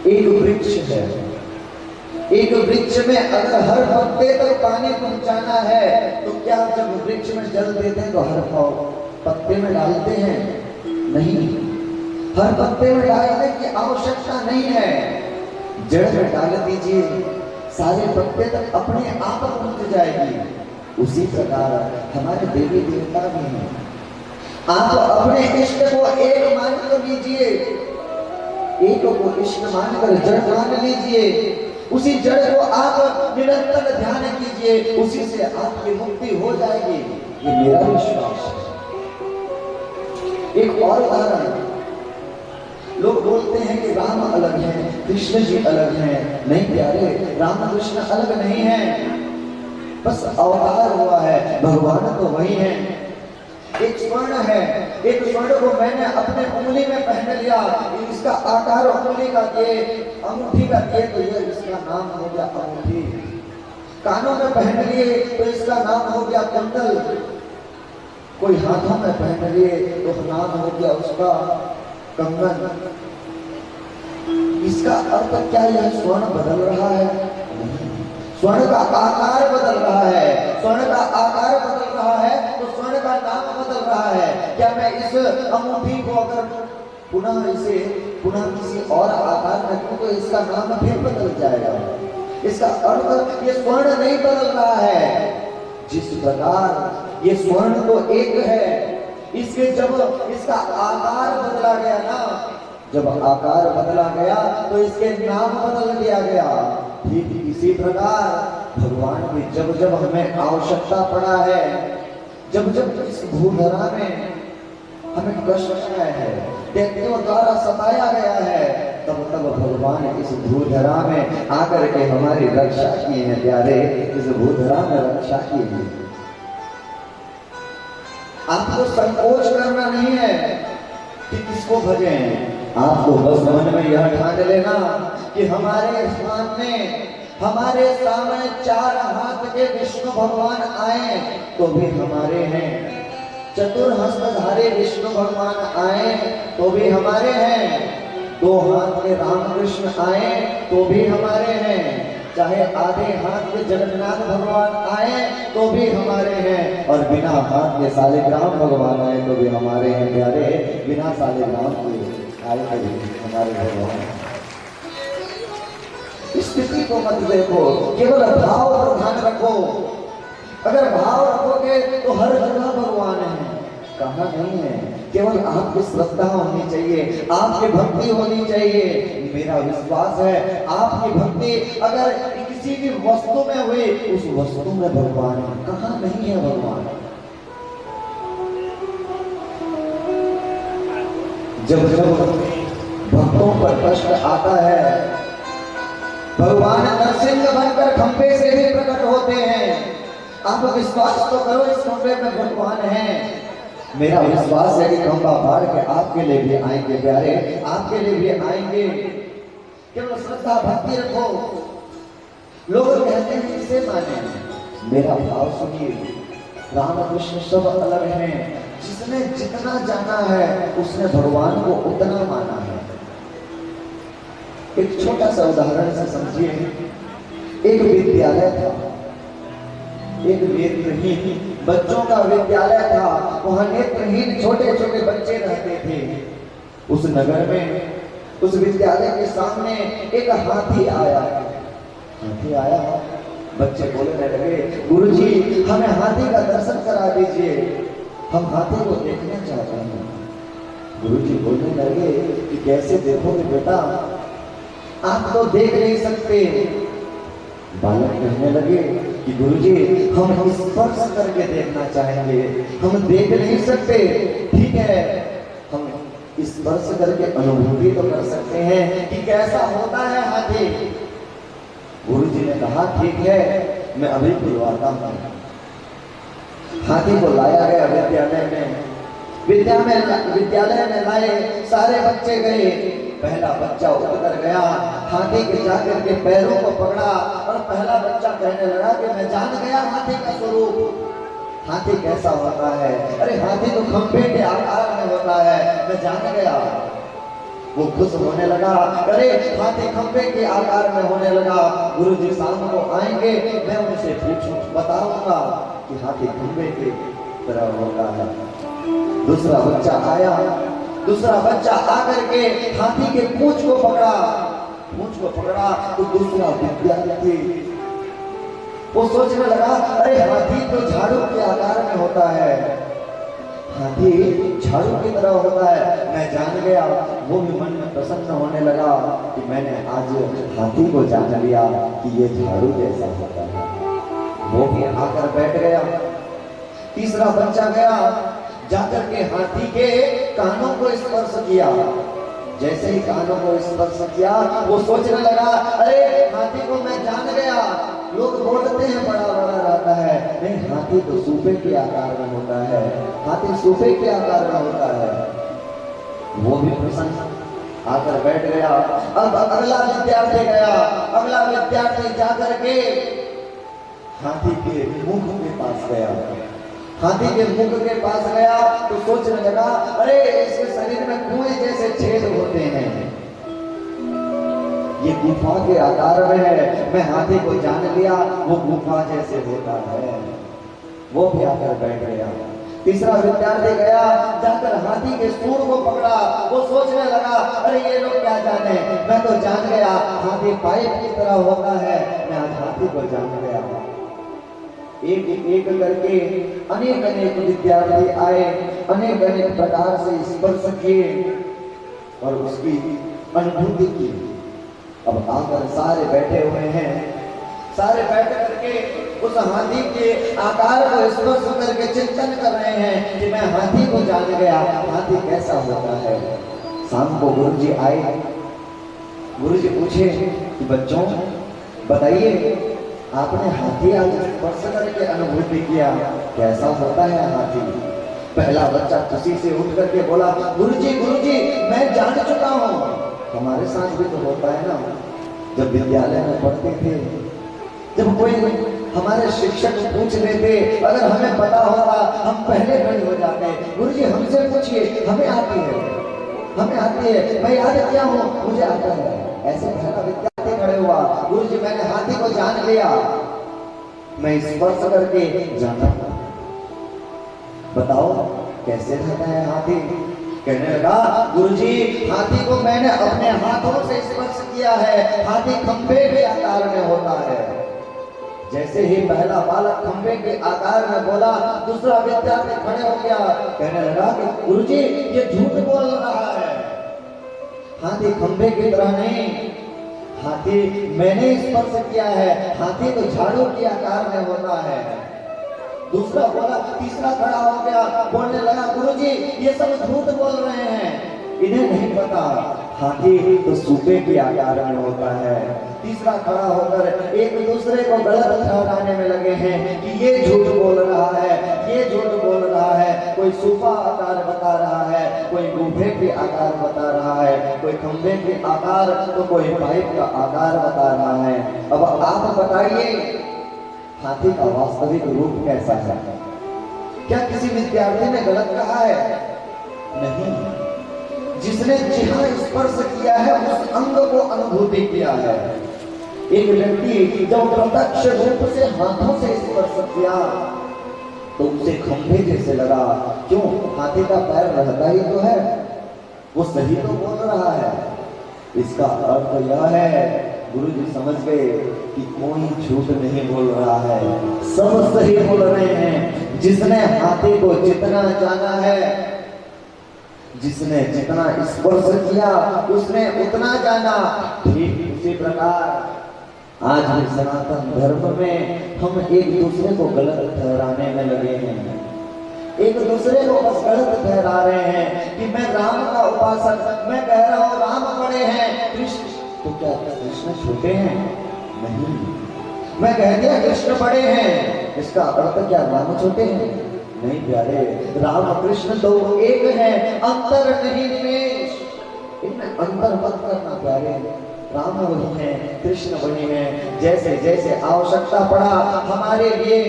एक वृक्ष है, एक वृक्ष में अगर हर पत्ते तक पानी पहुंचाना है तो क्या जब वृक्ष में जल देते हैं तो हर पत्ते में डालते हैं? नहीं, हर पत्ते में डालने की आवश्यकता नहीं है। जड़ में डाल दीजिए, सारे पत्ते तक अपने आप पहुंच जाएगी। उसी प्रकार हमारे देवी देवता भी हैं। आप अपने इष्ट को एक मान कर लीजिए, एक को इष्ट मानकर जड़ मान लीजिए, उसी जड़ को आप निरंतर ध्यान कीजिए, उसी से आपकी मुक्ति हो जाएगी। ये मेरा विश्वास है। एक और उदाहरण, लोग बोलते हैं कि राम अलग है, कृष्ण जी अलग हैं। नहीं प्यारे, राम कृष्ण अलग नहीं है, बस अवतार हुआ है, भगवान तो वही है। एक स्वर्ण है, एक स्वर्ण को मैंने अपने उंगली में पहन लिया, इसका आकार उंगली का दिए, अंगूठी का दिए तो ये इसका नाम हो गया अंगूठी। कानों में पहन लिए तो इसका नाम हो गया कुंडल। कोई हाथों में पहन लिए तो नाम हो गया उसका कंगन। इसका अर्थ क्या यह स्वर्ण बदल रहा है? स्वर्ण का आकार बदल रहा है, स्वर्ण का आकार बदल रहा है तो स्वर्ण का नाम बदल रहा है। क्या मैं इस अंगूठी को अगर पुनः किसी और आकार में रखूं तो इसका नाम फिर बदल जाएगा? इसका अर्थ ये स्वर्ण नहीं बदल रहा है। जिस प्रकार ये स्वर्ण तो एक है, इसके जब इसका आकार बदला गया ना, जब आकार बदला गया तो इसके नाम बदल दिया गया। ठीक इसी प्रकार भगवान की जब जब हमें आवश्यकता पड़ा है, जब जब इस भूधरा में हमें कष्ट आया है, दैत्यों द्वारा सताया गया है, तब तब भगवान इस भूधरा में आकर के हमारी रक्षा किए हैं। प्यारे, इस भूधरा में रक्षा की है। आपको संकोच करना नहीं है कि किसको भजें, आपको बस मन में यह ठान लेना कि हमारे सामने चार हाथ के विष्णु भगवान आए तो भी हमारे हैं, चतुर्हस्तधारी विष्णु भगवान आए तो भी हमारे हैं, दो हाथ के रामकृष्ण आए तो भी हमारे हैं, चाहे आधे हाथ के जगन्नाथ भगवान आए तो भी हमारे हैं, और बिना हाथ के सालिग्राम भगवान आए तो भी हमारे हैं। प्यारे, बिना सालिग्राम के आए तो भी हमारे भगवान। स्थिति को मत देखो, केवल भाव पर ध्यान रखो। अगर भाव रखोगे तो हर जगह भगवान है, कहाँ नहीं है। केवल आपकी श्रद्धा होनी चाहिए, आपकी भक्ति होनी चाहिए। मेरा विश्वास है आपकी भक्ति अगर किसी भी वस्तु में हुई, उस वस्तु में भगवान है, कहाँ नहीं है भगवान। जब जब भक्तों पर कष्ट आता है, भगवान नरसिंह बनकर खंभे से भी प्रकट होते हैं। आप विश्वास तो करो, इस खंभे में भगवान है। मेरा विश्वास है कि खंभा फाड़ के आपके लिए भी आएंगे। प्यारे, आपके लिए भी आएंगे। केवल श्रद्धा भक्ति रखो। लोग कहते हैं इसे माने, मेरा भाव सुनिए। रामकृष्ण सब अलग हैं। जिसने जितना जाना है उसने भगवान को उतना माना है। एक छोटा सा उदाहरण से समझिए। एक विद्यालय था, एक नेत्रहीन बच्चों का विद्यालय था। वहां नेत्रहीन छोटे छोटे बच्चे रहते थे। उस नगर में, उस विद्यालय के सामने एक हाथी आया। बच्चे बोलने लगे, गुरुजी हमें हाथी का दर्शन करा दीजिए, हम हाथी को देखना चाहते हैं। गुरुजी बोलने लगे कि कैसे देखोगे बेटा, आप तो देख नहीं सकते। बालक कहने लगे कि गुरुजी हम स्पर्श करके देखना चाहेंगे, हम देख नहीं सकते। ठीक है, हम स्पर्श करके अनुभूति तो कर सकते हैं कि कैसा होता है हाथी। गुरुजी ने कहा ठीक है, मैं अभी बुलवाता हूँ। हाथी को लाया गया विद्यालय में लाए, सारे बच्चे गए। पहला बच्चा उतर गया, हाथी के जाकर के पैरों को पकड़ा और पहला बच्चा कहने लगा कि मैं जान गया हाथी का स्वरूप। हाथी कैसा होता है? अरे हाथी तो खंभे के आकार में होता है, मैं जान गया। वो खुश होने लगा, अरे हाथी खंबे के आकार में होने लगा। गुरु जी शाम को आएंगे, मैं उनसे बताऊंगा कि हाथी खंबे के तरह होता है। दूसरा बच्चा आया, दूसरा बच्चा आकर के हाथी के पूंछ को पकड़ा, तो दूसरा विद्यार्थी वो सोचने लगा, अरे हाथी तो झाड़ू के आकार में होता है, हाथी झाड़ू की तरह होता है। मैं जान गया। वो भी मन में प्रसन्न होने लगा कि मैंने आज हाथी को जान लिया कि ये झाड़ू जैसा होता है। वो भी आकर बैठ गया। तीसरा बच्चा गया, जाकर के हाथी के कानों को स्पर्श किया। जैसे ही कानों को स्पर्श किया, वो सोचने लगा, अरे हाथी को मैं जान गया। लोग बोलते हैं बड़ा बड़ा रहता है, नहीं हाथी तो सूपे के आकार में होता है, हाथी सूपे के आकार में होता है। वो भी प्रसन्न आकर बैठ गया। अब अगला विद्यार्थी गया, अगला विद्यार्थी जाकर के हाथी के मुख के पास गया। हाथी के मुख के पास गया तो सोचने लगा, अरे इसके शरीर में कुएं जैसे छेद होते हैं, ये गुफा के आकार में है। मैं हाथी को जान लिया, वो गुफा जैसे होता है। वो भी आकर बैठ गया। तीसरा विद्यार्थी गया, जाकर हाथी के सूंड को पकड़ा। वो सोचने लगा, अरे ये लोग क्या जाने, मैं तो जान गया हाथी पाइप की तरह होता है। मैं आज हाथी को जान गया। एक एक करके अनेक अनेक विद्यार्थी आए, अनेक अनेक प्रकार से स्पर्श किए और उसकी अनुभूति की। अब आकर सारे बैठे हुए हैं, सारे बैठ करके उस हाथी के आकार को स्पर्श करके चिंतन कर रहे हैं कि मैं हाथी को जान गया, हाथी कैसा होता है। शाम को गुरु जी आए। गुरु जी पूछे कि बच्चों बताइए, आपने हाथी आज स्पर्श करके अनुभूति किया, कैसा होता है हाथी। पहला बच्चा खुशी से उठ करके बोला, गुरु जी मैं जान चुका हूँ। हमारे साथ भी तो होता है ना, जब विद्यालय में पढ़ते थे, जब कोई हमारे शिक्षक पूछ लेते, अगर हमें पता होता हम पहले खड़े हो जाते। गुरु जी हमसे पूछिए, हमें आती है, मैं याद क्या हूँ, मुझे आता है। ऐसे पहला विद्यार्थी खड़े हुआ, गुरु जी मैंने हाथी को जान लिया, मैं स्पर्श करके जाना, बताओ कैसे रहता है हाथी। कहने लगा, गुरुजी हाथी को मैंने अपने हाथों से स्पर्श किया है, हाथी खंबे के आकार में होता है। जैसे ही पहला बालक खंबे के आकार में बोला, दूसरा विद्यार्थी खड़े हो गया। कहने लगा कि गुरुजी ये झूठ बोल रहा है, हाथी खंबे की तरह नहीं, हाथी मैंने स्पर्श किया है, हाथी तो झाड़ू के आकार में होता है। दूसरा बोला, तीसरा खड़ा हो गया, बोलने लगा, गुरुजी ये सब झूठ बोल रहे हैं, इन्हें नहीं पता हाथी तो सूपे के आकार में होता है। तीसरा खड़ा होकर एक दूसरे को गलत ठहराने में लगे हैं कि ये झूठ बोल रहा है, ये झूठ बोल रहा है। कोई सूपा आकार बता रहा है, कोई गुफे के आकार बता रहा है, कोई खंबे के आकार, तो कोई पाइप का आकार बता रहा है। अब आप बताइए हाथी का वास्तविक रूप कैसा है? क्या किसी विद्यार्थी ने गलत कहा है? नहीं, जिसने जहां स्पर्श किया है उस अंग को अनुभूति किया है। एक व्यक्ति जब प्रत्यक्ष रूप से हाथों से स्पर्श किया तो उसे खंभे जैसे लगा। क्यों? हाथी का पैर रहता ही तो है, वो सही तो बोल रहा है। इसका अर्थ यह है, गुरु जी समझ गए कि कोई झूठ नहीं बोल रहा है, सब सही बोल रहे हैं। जिसने हाथी को जितना जाना है, जिसने जितना स्पर्श किया उसने उतना जाना। ठीक उसी प्रकार आज भी सनातन धर्म में हम एक दूसरे को गलत ठहराने में लगे हैं। एक दूसरे को बस गलत ठहरा रहे हैं कि मैं राम का उपासक, मैं कह रहा हूँ राम बड़े हैं, कृष्ण तो क्या कृष्ण छोटे हैं? नहीं, मैं कह दिया कृष्ण बड़े हैं, इसका अर्थ क्या राम छोटे हैं? नहीं प्यारे, राम कृष्ण तो एक है, अंतर नहीं निमेष, इनमें अंतर मत करना प्यारे। राम वही है, कृष्ण वही है। जैसे जैसे आवश्यकता पड़ा हमारे लिए